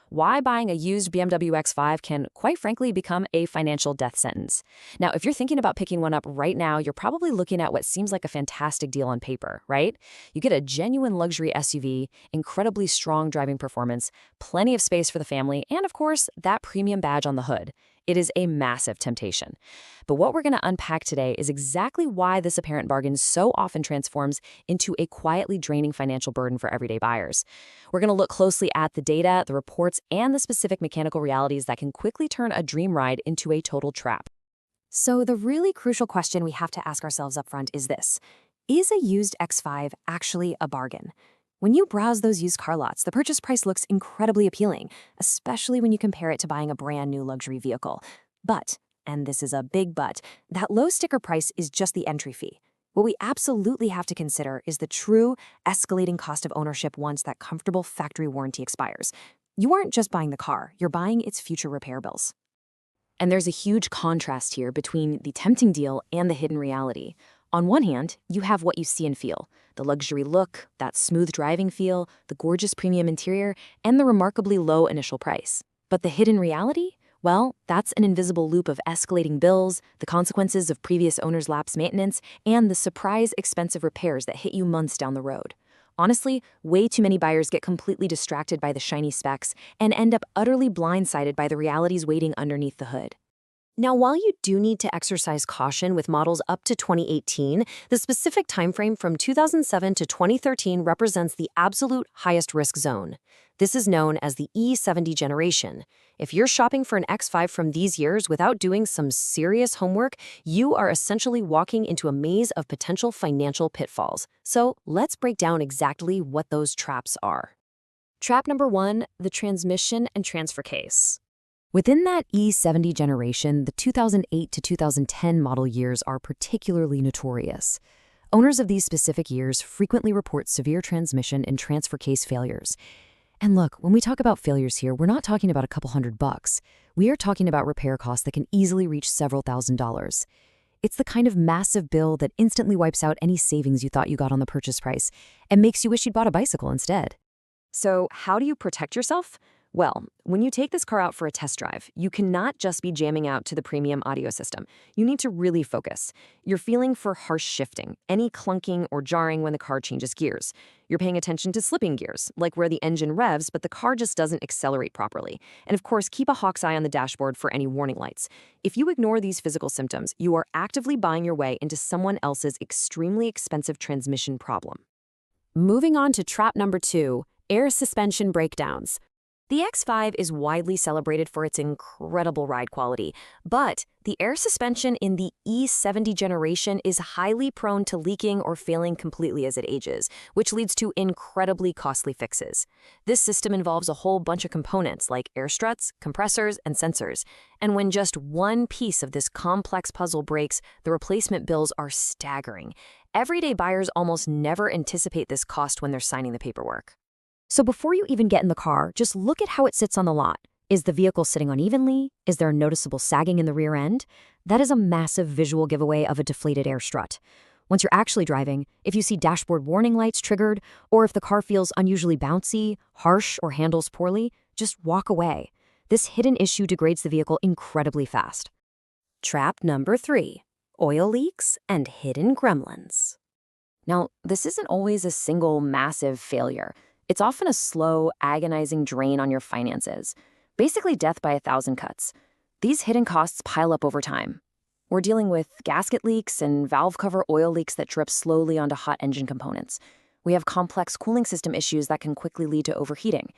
why buying a used BMW X5 can, quite frankly, become a financial death sentence. Now, if you're thinking about picking one up right now, you're probably looking at what seems like a fantastic deal on paper, right? You get a genuine luxury SUV, incredibly strong driving performance, plenty of space for the family, and of course, that premium badge on the hood. It is a massive temptation. But what we're going to unpack today is exactly why this apparent bargain so often transforms into a quietly draining financial burden for everyday buyers. We're going to look closely at the data, the reports, and the specific mechanical realities that can quickly turn a dream ride into a total trap. So the really crucial question we have to ask ourselves up front is this: is a used X5 actually a bargain? When you browse those used car lots, the purchase price looks incredibly appealing, especially when you compare it to buying a brand new luxury vehicle. But, and this is a big but, that low sticker price is just the entry fee. What we absolutely have to consider is the true escalating cost of ownership once that comfortable factory warranty expires. You aren't just buying the car, you're buying its future repair bills. And there's a huge contrast here between the tempting deal and the hidden reality. On one hand, you have what you see and feel: the luxury look, that smooth driving feel, the gorgeous premium interior, and the remarkably low initial price. But the hidden reality? Well, that's an invisible loop of escalating bills, the consequences of previous owners' lapse maintenance, and the surprise expensive repairs that hit you months down the road. Honestly, way too many buyers get completely distracted by the shiny specs and end up utterly blindsided by the realities waiting underneath the hood. Now, while you do need to exercise caution with models up to 2018, the specific timeframe from 2007 to 2013 represents the absolute highest risk zone. This is known as the E70 generation. If you're shopping for an X5 from these years without doing some serious homework, you are essentially walking into a maze of potential financial pitfalls. So let's break down exactly what those traps are. Trap number 1, the transmission and transfer case. Within that E70 generation, the 2008 to 2010 model years are particularly notorious. Owners of these specific years frequently report severe transmission and transfer case failures. And look, when we talk about failures here, we're not talking about a couple $100. We are talking about repair costs that can easily reach several $1,000s. It's the kind of massive bill that instantly wipes out any savings you thought you got on the purchase price and makes you wish you'd bought a bicycle instead. So how do you protect yourself? Well, when you take this car out for a test drive, you cannot just be jamming out to the premium audio system. You need to really focus. You're feeling for harsh shifting, any clunking or jarring when the car changes gears. You're paying attention to slipping gears, like where the engine revs but the car just doesn't accelerate properly. And of course, keep a hawk's eye on the dashboard for any warning lights. If you ignore these physical symptoms, you are actively buying your way into someone else's extremely expensive transmission problem. Moving on to trap number 2, air suspension breakdowns. The X5 is widely celebrated for its incredible ride quality, but the air suspension in the E70 generation is highly prone to leaking or failing completely as it ages, which leads to incredibly costly fixes. This system involves a whole bunch of components like air struts, compressors, and sensors, and when just one piece of this complex puzzle breaks, the replacement bills are staggering. Everyday buyers almost never anticipate this cost when they're signing the paperwork. So before you even get in the car, just look at how it sits on the lot. Is the vehicle sitting unevenly? Is there a noticeable sagging in the rear end? That is a massive visual giveaway of a deflated air strut. Once you're actually driving, if you see dashboard warning lights triggered, or if the car feels unusually bouncy, harsh, or handles poorly, just walk away. This hidden issue degrades the vehicle incredibly fast. Trap number 3, oil leaks and hidden gremlins. Now, this isn't always a single massive failure. It's often a slow, agonizing drain on your finances. Basically death by 1,000 cuts. These hidden costs pile up over time. We're dealing with gasket leaks and valve cover oil leaks that drip slowly onto hot engine components. We have complex cooling system issues that can quickly lead to overheating.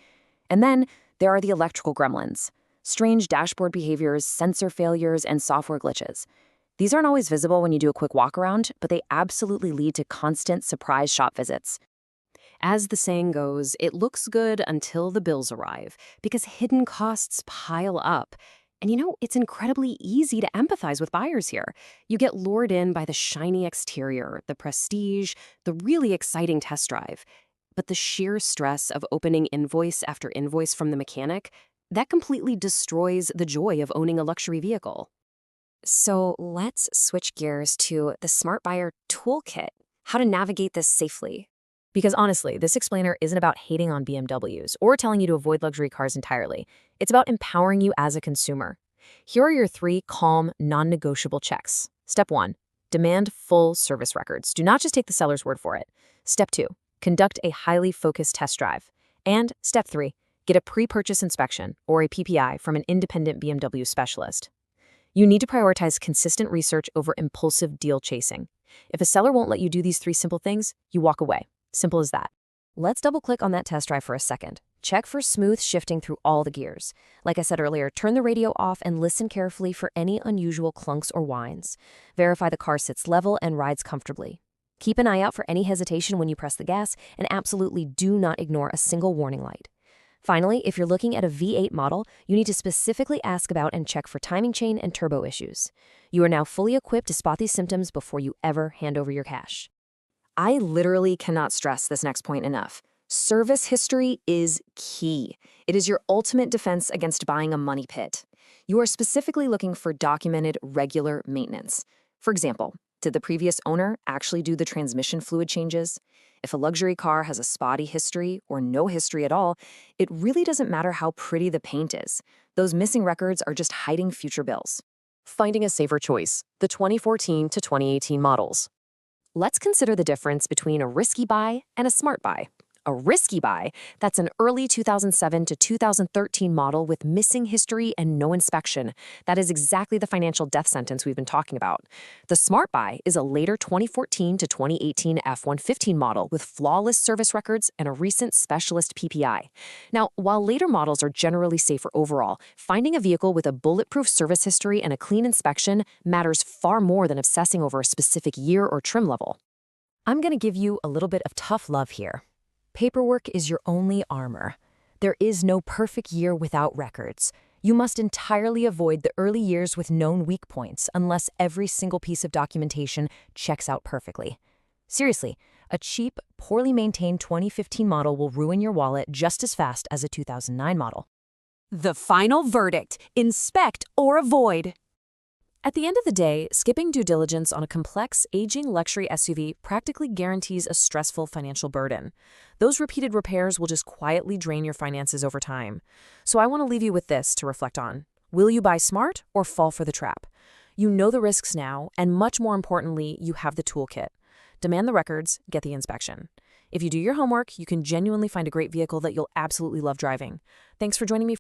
And then there are the electrical gremlins: strange dashboard behaviors, sensor failures, and software glitches. These aren't always visible when you do a quick walk around, but they absolutely lead to constant surprise shop visits. As the saying goes, it looks good until the bills arrive, because hidden costs pile up. And it's incredibly easy to empathize with buyers here. You get lured in by the shiny exterior, the prestige, the really exciting test drive. But the sheer stress of opening invoice after invoice from the mechanic, that completely destroys the joy of owning a luxury vehicle. So let's switch gears to the Smart Buyer Toolkit, how to navigate this safely. Because honestly, this explainer isn't about hating on BMWs or telling you to avoid luxury cars entirely. It's about empowering you as a consumer. Here are your 3 calm, non-negotiable checks. Step 1. Demand full service records. Do not just take the seller's word for it. Step 2. Conduct a highly focused test drive. And Step 3. Get a pre-purchase inspection, or a PPI, from an independent BMW specialist. You need to prioritize consistent research over impulsive deal chasing. If a seller won't let you do these 3 simple things, you walk away. Simple as that. Let's double-click on that test drive for a second. Check for smooth shifting through all the gears. Like I said earlier, turn the radio off and listen carefully for any unusual clunks or whines. Verify the car sits level and rides comfortably. Keep an eye out for any hesitation when you press the gas, and absolutely do not ignore a single warning light. Finally, if you're looking at a V8 model, you need to specifically ask about and check for timing chain and turbo issues. You are now fully equipped to spot these symptoms before you ever hand over your cash. I literally cannot stress this next point enough. Service history is key. It is your ultimate defense against buying a money pit. You are specifically looking for documented, regular maintenance. For example, did the previous owner actually do the transmission fluid changes? If a luxury car has a spotty history or no history at all, it really doesn't matter how pretty the paint is. Those missing records are just hiding future bills. Finding a safer choice, the 2014 to 2018 models. Let's consider the difference between a risky buy and a smart buy. A risky buy, that's an early 2007 to 2013 model with missing history and no inspection. That is exactly the financial death sentence we've been talking about. The smart buy is a later 2014 to 2018 F-150 model with flawless service records and a recent specialist PPI. Now, while later models are generally safer overall, finding a vehicle with a bulletproof service history and a clean inspection matters far more than obsessing over a specific year or trim level. I'm going to give you a little bit of tough love here. Paperwork is your only armor. There is no perfect year without records. You must entirely avoid the early years with known weak points unless every single piece of documentation checks out perfectly. Seriously, a cheap, poorly maintained 2015 model will ruin your wallet just as fast as a 2009 model. The final verdict: inspect or avoid. At the end of the day, skipping due diligence on a complex, aging luxury SUV practically guarantees a stressful financial burden. Those repeated repairs will just quietly drain your finances over time. So I want to leave you with this to reflect on. Will you buy smart or fall for the trap? You know the risks now, and much more importantly, you have the toolkit. Demand the records, get the inspection. If you do your homework, you can genuinely find a great vehicle that you'll absolutely love driving. Thanks for joining me.